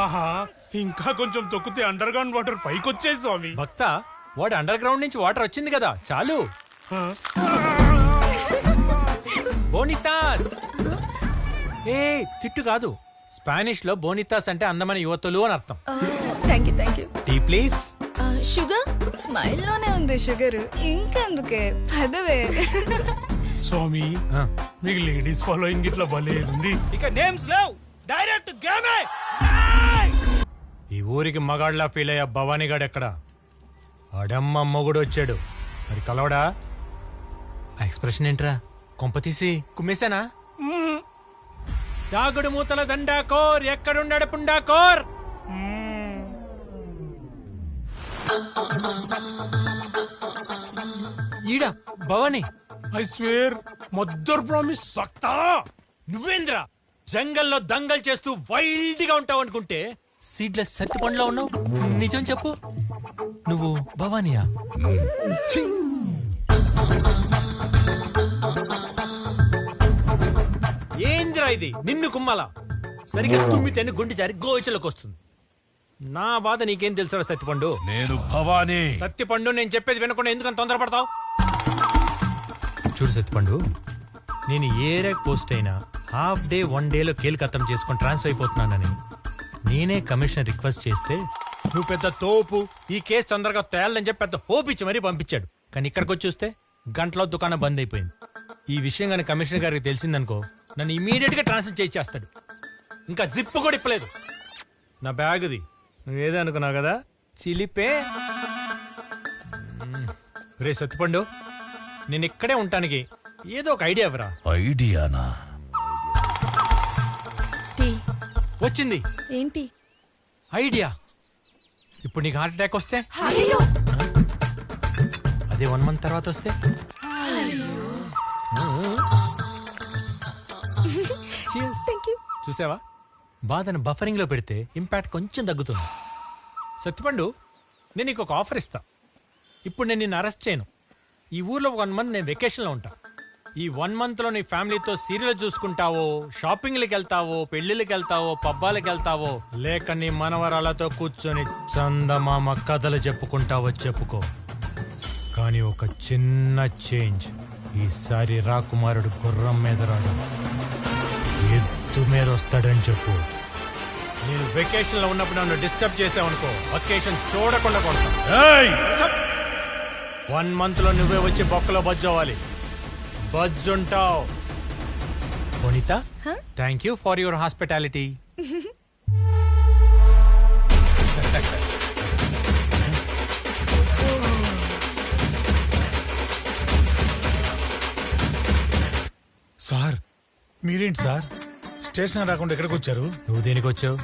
ఆహా, ఇంకా కొంచెం తొక్కితే అండర్ గ్రౌండ్ వాటర్ పైకి వచ్చేది స్వామి. భక్త వాడు అండర్ గ్రౌండ్ నుంచి వాటర్ వచ్చింది కదా, చాలు. బోనితాస్. ఏ తిట్టు కాదు, స్పానిష్ లో బోనితాస్ అంటే అందమైన యువతులు అని అర్థం. Thank you. Tea please. Sugar smile లోనే ఉంది షుగర్, ఇంకెందుకే పదవే. స్వామి మీకు లేడీస్ ఫాలోయింగ్ ఇట్లా భలే ఉంది. ఇక నేమ్స్ లేవు, డైరెక్ట్ గేమే. ఈ ఊరికి మగాళ్ళ ఫీల్ అయ్యా భవానీగాడు ఎక్కడ? అడమ్మ మొగుడు వచ్చాడు, మరి కలవడా? ఆ ఎక్స్ప్రెషన్ ఏంట్రా, కొంపతీసి కుమ్మేశానా? దాగుడు మూతల దండాకోర్, ఎక్కడున్నాడు పుండాకోర్? ఈడా Bhavani. I swear mother promise. భక్త నువ్వేంద్రా జంగల్లో దంగల్ చేస్తూ వైల్డ్ గా ఉంటావు అనుకుంటే సీడ్లెస్ సత్తి పండ్లో ఉన్నావు. నిజం చెప్పు, నువ్వు భవానియా? ఏంద్రా ఇది, నిన్ను కుమ్మలా? సరిగ్గా తుమ్మితేనే గుండె జారి గోచలోకి వస్తుంది. నా బాధ నీకేం తెలుసా సత్తిపండు? నేను భవానీ. సత్తిపండు, నేను చెప్పేది వినకుండా ఎందుకని తొందరపడతావు? చూడు సత్తిపండు, నేను ఏ ర్యాక్ పోస్ట్ అయినా హాఫ్ డే 1 డేలో కేల్కత్తం చేసుకొని ట్రాన్స్ఫర్ అయిపోతున్నానని నేనే కమిషనర్ రిక్వెస్ట్ చేస్తే నువ్వు పెద్ద తోపు, ఈ కేసు తొందరగా తేలని చెప్పి పెద్ద హోప్ ఇచ్చి మరీ పంపించాడు. కానీ ఇక్కడికి వచ్చి చూస్తే గంటలో దుకాణం బంద్ అయిపోయింది. ఈ విషయం కానీ కమిషనర్ గారికి తెలిసిందనుకో నన్ను ఇమీడియట్ గా ట్రాన్స్ఫర్ చేయించేస్తాడు. ఇంకా జిప్పు కూడా ఇప్పలేదు. నా బ్యాగ్ది నువ్వేదో అనుకున్నావు కదా, చిలిపే. రే సత్తిపండు, నేను ఇక్కడే ఉంటానికి ఏదో ఒక ఐడియా ఇవ్వరా? ఐడియానా? వచ్చింది. ఏంటి ఐడియా? ఇప్పుడు నీకు హార్ట్ అటాక్ వస్తే, అయ్యో అదే 1 మంత్ తర్వాత వస్తే? చూసావా, బాధను బఫరింగ్ లో పెడితే ఇంపాక్ట్ కొంచెం తగ్గుతుంది. సత్తిపండు, నేను నీకు ఒక ఆఫర్ ఇస్తా. ఇప్పుడు నేను నిన్ను అరెస్ట్ చేయను. ఈ ఊర్లో 1 మంత్ నేను వెకేషన్ లో ఉంటా. ఈ 1 మంత్ లో నీ ఫ్యామిలీతో సీరియల్ చూసుకుంటావో, షాపింగ్లకి వెళ్తావో, పెళ్లిళ్ళకి వెళ్తావో, పబ్బాలకి వెళ్తావో, లేక నీ మనవరాలతో కూర్చొని చందమామ కథలు చెప్పుకుంటావో చెప్పుకో. కానీ ఒక చిన్న చేంజ్, ఈసారి రాకుమారుడు గుర్రం మీద రాడు, ఎద్దు మీద వస్తాడని చెప్పు. నేను వెకేషన్ లో ఉన్నప్పుడు నన్ను డిస్టర్బ్ చేసావనుకో, వెకేషన్ చూడకుండా కొడతా. 1 మంత్ లో నువ్వే వచ్చి బొక్కలో బజ్జోవాలి. బజ్జుంటావు. Vanitha, thank you for your hospitality. Sir మీరేంటి సార్ స్టేషన్ రాకుండా ఎక్కడికి వచ్చారు? నువ్వు దేనికి వచ్చావు?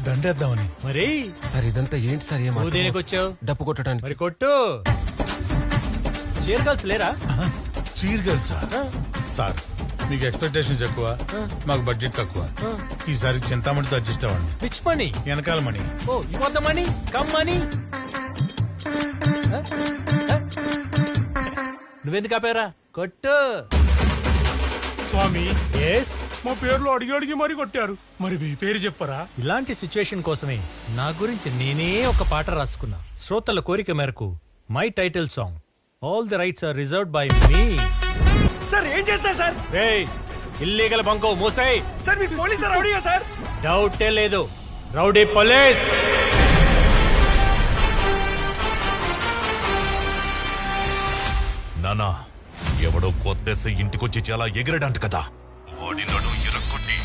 దండేద్దామని. మరి సార్ ఇదంతా ఏంటి సార్? నువ్వు దేనికి వచ్చావు? డప్పు కొట్టడానికి. మరి కొట్టు. చీరగల్స్ లేరా? చీరగల్ సార్. సార్ మీకు ఎక్స్పెక్టేషన్స్ ఎక్కువ, మాకు బడ్జెట్ తక్కువ. ఈసారి చింతామణితో అడ్జస్ట్ అవ్వండి. Which money? వెనకాల money. Oh you want the money? Come money. నువ్వెందుకు ఆపారా? కొట్టు. స్వామి, ఎస్, మా పేర్లు అడిగి అడిగి మరీ కొట్టారు. మరి మీ పేరు చెప్పరా? ఇలాంటి సిచ్యువేషన్ కోసమే నా గురించి నేనే ఒక పాట రాసుకున్నా. శ్రోతల కోరిక మేరకు my title song all the rights are reserved by me. Sir ఏం చేస్తారు సార్? రేయ్, ఇల్లీగల్ బంకో మూసాయి. సార్ మీకు పోలీసు రౌడీగా సార్? డౌటే లేదు, రౌడీ పోలీస్. నానా, ఎవడో కొత్తేసి ఇంటికొచ్చి చాలా ఎగిరడంట కదా, వాడి నడు ఎరక్కొట్టి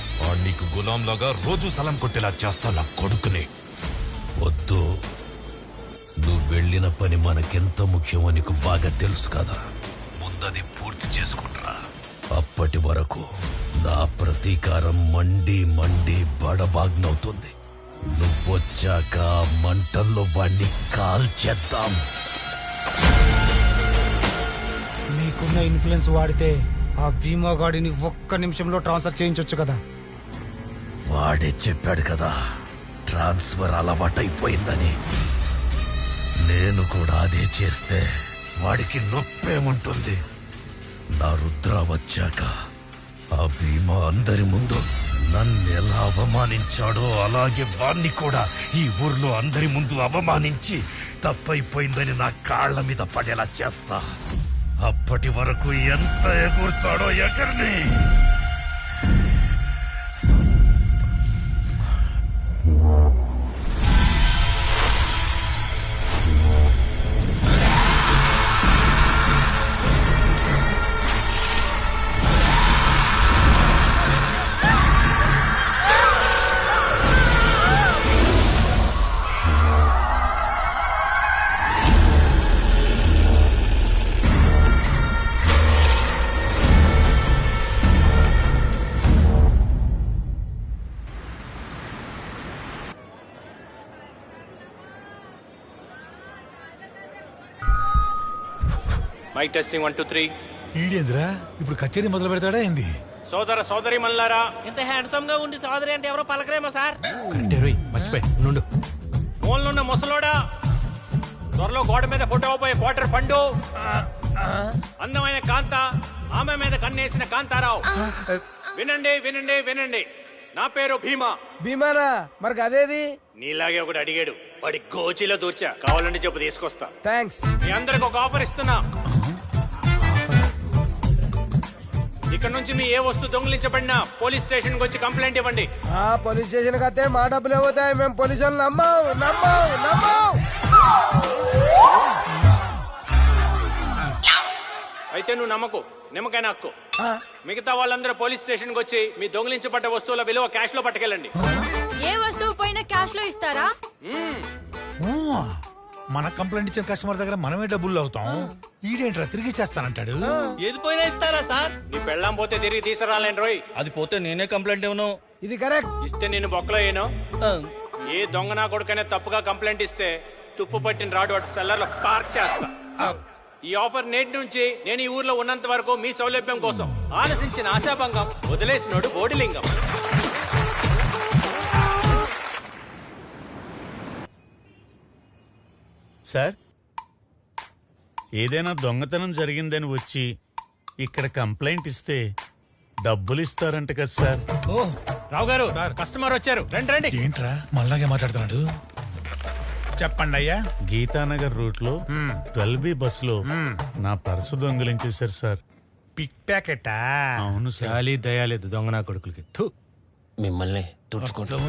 నీకు గులాంలాగా రోజు సలం కొట్టేలా చేస్తా నా కొడుకుని. వద్దు, నువ్వు వెళ్ళిన పని మనకెంత ముఖ్యమో నీకు బాగా తెలుసు కదా. ముందది పూర్తి చేసుకుంటా. అప్పటి వరకు నా ప్రతీకారం మండి మండి బడబాగ్నవుతుంది. నువ్వొచ్చాక మంటల్లో వాణ్ణి కాల్చేద్దాం. మీకున్న ఇన్ఫ్లుయెన్స్ వాడితే ఆ భీమా గాడిని 1 నిమిషంలో ట్రాన్స్ఫర్ చేయించొచ్చు కదా. వాడే చెప్పాడు కదా ట్రాన్స్ఫర్ అలవాటైపోయిందని. నేను కూడా అదే చేస్తే వాడికి నొప్పేముంటుంది. నా రుద్ర వచ్చాక ఆ భీమా అందరి ముందు నన్ను ఎలా అవమానించాడో అలాగే వాణ్ణి కూడా ఈ ఊర్లో అందరి ముందు అవమానించి తప్పైపోయిందని నా కాళ్ళ మీద పడేలా చేస్తా. అప్పటి వరకు ఎంత ఎగురుతాడో ఎగర్ని. Mic testing 1 2 3. ఈడేంద్రా ఇప్పుడు కచేరీ మొదలు పెడతాడా ఏంది? సోదర సోదరి మల్లారా, ఇంత హ్యాండ్సమ్ గా ఉండి సోదరి అంటే ఎవరో పలకరేమో సార్. కరెక్టే రోయ్, మర్చిపోయి నుండు. మూలనున్న ముసలోడా, త్వరలో గోడ మీద ఫోటో పోయే క్వార్టర్ పండు, అందమైన కాంత, ఆమె మీద కన్నేసిన కాంతారావు. వినండి వినండి వినండి, నా పేరు భీమా. భీమానా మరి అదేది? నీలాగే ఒకటి అడిగాడు, వాడి గోచిలో దూర్చా. కావాలంటే చెప్పు తీసుకొస్తా. థ్యాంక్స్. మీ అందరికి ఒక ఆఫర్ ఇస్తున్నా. ఇక్కడ నుంచి మీ ఏ వస్తువు దొంగిలించబడినా పోలీస్ స్టేషన్ కి వచ్చి కంప్లైంట్ ఇవ్వండి. పోలీస్ స్టేషన్ కతే మా డబ్బులు ఏమవుతాయి? మేము పోలీసులు నమ్మం. అయితే నువ్వు నమ్మకు, నిమ్మకాయ హక్కు. మిగతా వాళ్ళందరూ పోలీస్ స్టేషన్ కి వచ్చి మీ దొంగిలించబడ్డ వస్తువుల విలువ క్యాష్ లో పట్టుకెళ్ళండి. ఏ వస్తువు పోయినా క్యాష్ లో ఇస్తారా? మన కంప్లైంట్ ఇచ్చిన కస్టమర్ దగ్గర మనమే డబ్బులు అవుతాం. ఈడేంట్రా తిరిగి చేస్తానంటాడు? ఏది పోయినా ఇస్తారా సార్? నీ పెళ్ళాం పోతే తిరిగి తీసుకురాలేను రోయ్. అది పోతే నేనే కంప్లైంట్ ఇవ్వను. ఇది కరెక్ట్. ఇస్తే నేను బొక్కలో ఏను. ఏ దొంగ నా కొడుకనే తప్పుగా కంప్లైంట్ ఇస్తే తుప్పు పట్టిన రాడు అటు సెల్లర్ లో పార్క్ చేస్తా. ఈ ఆఫర్ నేటి నుంచి నేను ఈ ఊర్లో ఉన్నంత వరకు మీ సౌలభ్యం కోసం. ఆలసించిన ఆశాభంగం, వదిలేసినోడు బోడిలింగం. సార్, ఏదైనా దొంగతనం జరిగిందని వచ్చి ఇక్కడ కంప్లైంట్ ఇస్తే డబ్బులు ఇస్తారంట కదా సార్? ఓ రావు గారు, కస్టమర్ వచ్చారు, రండి రండి. ఏంట్రా మళ్ళాగే మాట్లాడుతున్నాడు? చెప్పండి అయ్యా. గీతానగర్ రూట్ లో 12B బస్సులో నా పర్సు దొంగిలించేశారు సార్. పిక్ ప్యాకెటా? అవును సార్. చాలీ దయాలేదు దొంగ నా కొడుకులకి. మిమ్మల్ని తుడుచుకుంటాం.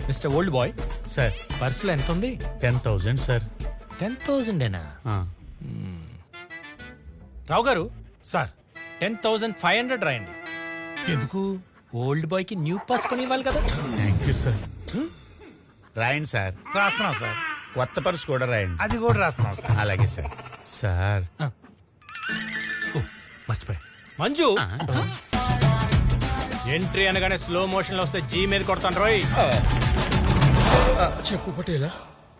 మిస్టర్ ఓల్డ్ బాయ్ సార్, పర్సులో ఎంత ఉంది? 10,000 సార్. 10,000 ఆ. రావు గారు, సార్ 10,500 రాయండి. ఎందుకు? ఓల్డ్ బాయ్ కి న్యూ పాస్ కొని ఇవ్వాలి కదా. Thank you sir. రాయండి సార్. రాస్తున్నాం సార్. కొత్త పర్సు కూడా రాయండి. అది కూడా రాస్తున్నాం సార్. అలాగే సార్. సార్ మర్చిపోయి మంజు, ఎంట్రీ అనగానే స్లో మోషన్ లో వస్తే జీ మీద కొడతాను రోయ్. చెప్పు పటేలా.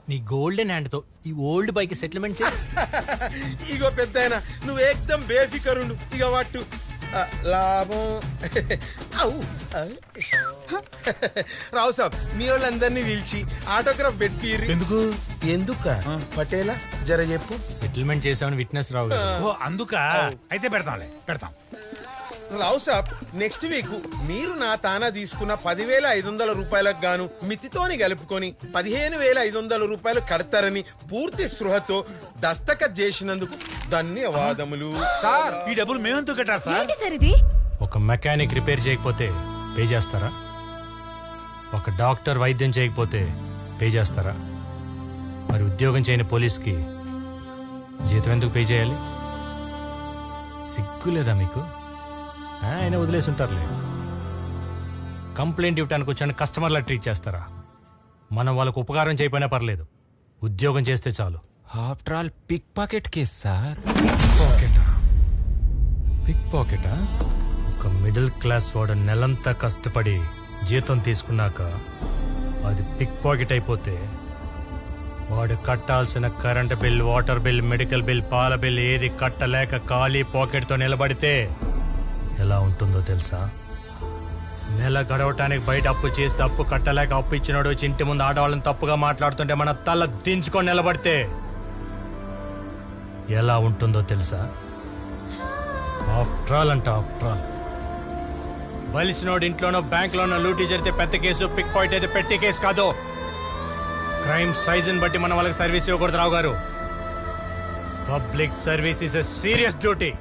నీ గోల్డెన్ హ్యాండ్ తో ఈ ఓల్డ్ బైక్ సెటిల్మెంట్ చేయి. ఇగో పెద్దాయన, నువ్వు ఏకదం బేఫికరుండు. ఇక వాటు లాభం. రావు సాబ్, మీ వాళ్ళందరినీ పిలిచి ఆటోగ్రాఫ్ పెట్టిర్రు. ఎందుకు? ఎందుక పటేలా జర చెప్పు. సెటిల్మెంట్ చేసామని విట్నెస్ రావు గారు. ఓ అందుక. అయితే పెడతాంలే, పెడతాం. రావు సాబ్, నెక్స్ట్ వీక్ మీరు నా తానా తీసుకున్న 10,500 రూపాయలకు గాను మితితోని కలుపుకొని 15,500 రూపాయలు కడతారని పూర్తి స్పృహతో దస్తఖత్ చేసినందుకు ధన్యవాదములు. ఈ డబ్బులు మేమెందుకు కట్టారు సార్? ఏంటి సార్ ఇది? ఒక మెకానిక్ రిపేర్ చేయకపోతే పే చేస్తారా? ఒక డాక్టర్ వైద్యం చేయకపోతే పే చేస్తారా? మరి ఉద్యోగం చేయని పోలీస్కి జీతం ఎందుకు పే చేయాలి? సిగ్గు లేదా మీకు? ఆయన వదిలేసి ఉంటారులే. కంప్లైంట్ ఇవ్వడానికి వచ్చాను కస్టమర్లా ట్రీట్ చేస్తారా? మనం వాళ్ళకు ఉపకారం చేయకపోయినా పర్లేదు, ఉద్యోగం చేస్తే చాలు. After all pick pocket case sir. Pick పాకెటా? ఒక మిడిల్ క్లాస్ వాడు నెలంతా కష్టపడి జీతం తీసుకున్నాక అది పిక్ పాకెట్ అయిపోతే వాడు కట్టాల్సిన current bill, water bill, medical bill, పాల బిల్ ఏది కట్టలేక ఖాళీ పాకెట్తో నిలబడితే ఎలా ఉంటుందో తెలుసా? నెల గడవటానికి బయట అప్పు చేస్తే అప్పు కట్టలేక అప్పు ఇచ్చినాడు వచ్చి ఇంటి ముందు ఆడవాళ్ళని తప్పుగా మాట్లాడుతుంటే మన తల దించుకొని నిలబడితే ఎలా ఉంటుందో తెలుసా? ఆఫ్టర్ ఆల్ అంట, ఆఫ్టర్ ఆల్ బలిసినోడు ఇంట్లోనో బ్యాంక్ లోనో లూటీ జరిగితే పెద్ద కేసు, పిక్ పాయింట్ అయితే పెట్టి కేసు కాదు. క్రైమ్ సైజ్ బట్టి మనం వాళ్ళకి సర్వీస్ ఇవ్వకూడదు రావు గారు. Public service is a serious duty.